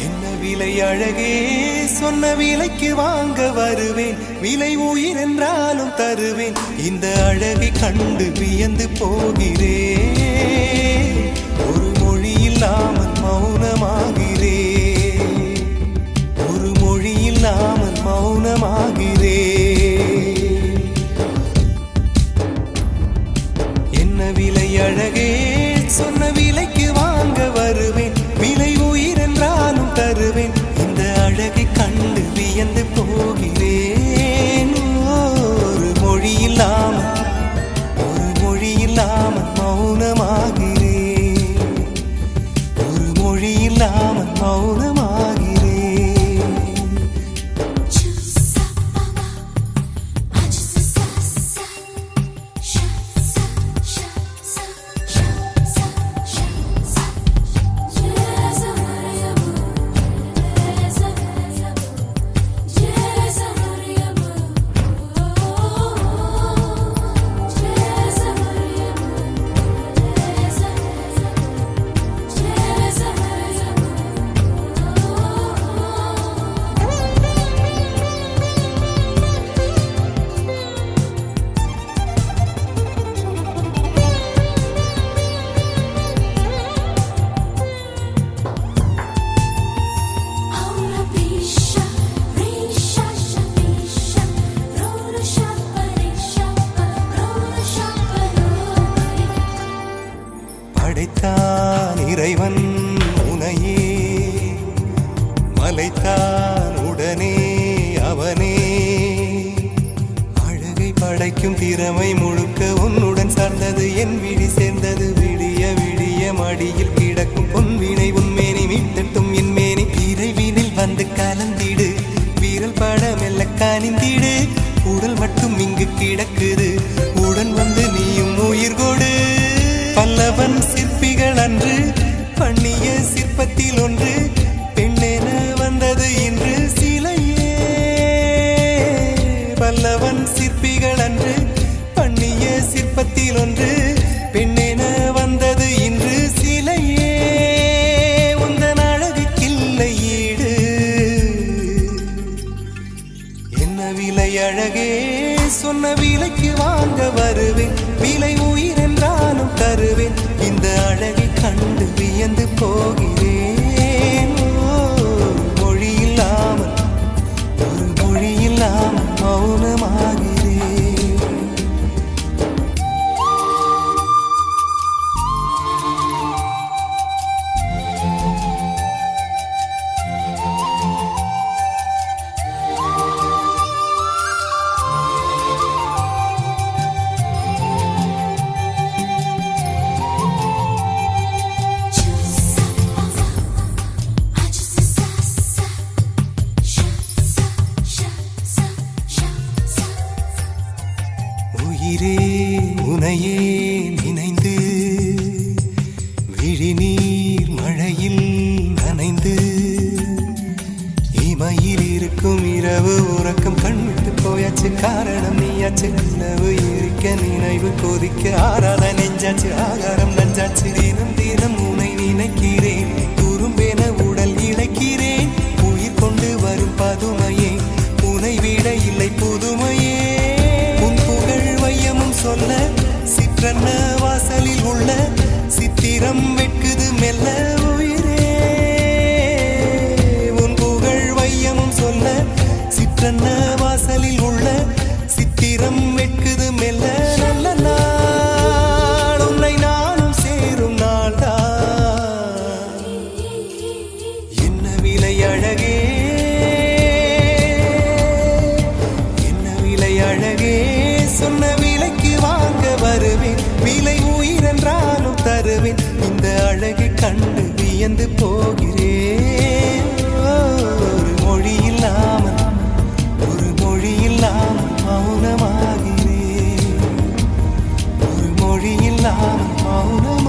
என்ன விலை அழகே, சொன்ன விலைக்கு வாங்க வருவேன். விலை உயிர் என்றாலும் தருவேன். இந்த அழகை கண்டு வியந்து போகிறேன். ஒரு மொழி இல்லாமல் மௌனமாகிறேன். ஒரு மொழி இல்லாமல் மௌனமாகிறேன். என்ன விலை அழகே, சொன்ன விலைக்கு வாங்க வருவேன். விலை உயிர் என்றாலும் தருவேன். இந்த அழகை கண்டு வியந்து போகிறேன். ஒரு மொழி இல்லாமல் மௌனமாகிறேன். ஒரு மொழி இல்லாமல் மௌனமாகிறேன். படைத்தான் இறைவன் உனையே, மலைத்தான் உடனே அவனே. அழகை படைக்கும் திறமை முழுக்க உன்னுடன் சார்ந்தது. என் விழி சேர்ந்தது. விடிய விடிய மடியில் கிடக்கும் பொன்வினை உன்மேனி மீட்டட்டும் என் மேனி. விரைவினில் வந்து கலந்திடு, வீரல் பட மெல்ல கனிந்திடு. உடல் மட்டும் இங்கு கிடக்குது, உடன் வந்து நீயும் உயிர் கொடு. பல்லவன் சிற்பிகள் அன்று பண்ணிய சிற்பத்தில் ஒன்று பெண்ணென வந்தது இன்று சிலையே. பல்லவன் சிற்பிகள் அன்று பண்ணிய சிற்பத்தில் ஒன்று பெண்ணென வந்தது இன்று சிலையே. உந்தன் அழகுக்கில்லை ஈடு. என்ன விலை அழகே, சொன்ன விலைக்கு வாங்க வருவேன். விலை உயிர் என்றாலும் தருவேன். இந்த அழகை கண்டு வியந்து போகிறேன். மொழி இல்லாமல் மௌனமாகிறேன். உயிரே உனையே நினைந்து, விழிநீர் மழையில் நனைந்து. இமையில் இருக்கும் இரவு உறக்கம் கண்விட்டு போயாச்சு. காரணம் நீயாச்சு. நிலவு இருக்க நினைவு கொதிக்க ஆறாத நெஞ்சாச்சு. ஆகாரம் நஞ்சாச்சு. தினம் தினம் உனை நினைக்கிறேன். துரும்பென உடல் இழைக்கிறேன். உயிர் கொண்டு வரும் பதுமையே, உனை விட இல்லை புதுமையே. சொல்ல சிற்றன்ன வாசலில் உள்ள சித்திரம் வெட்குது மெல்ல உயிரே. உன் புகழ் வையமும் சொல்ல சிற்றன்ன வாசலில் உள்ள சித்திரம் வெட்குது மெல்ல. நல்ல நாள் உன்னை நானும் சேரும் நாள்தான். என்ன விலை அழகே, என்ன விலை அழகே, சொன்ன விலைக்கு வாங்க வருவேன். விலை உயிர் என்றாலும் தருவேன். இந்த அழகை கண்டு வியந்து போகிறேன். ஒரு மொழி இல்லாமல் மௌனமாகிறேன். ஒரு மொழி இல்லாமல் மௌனம்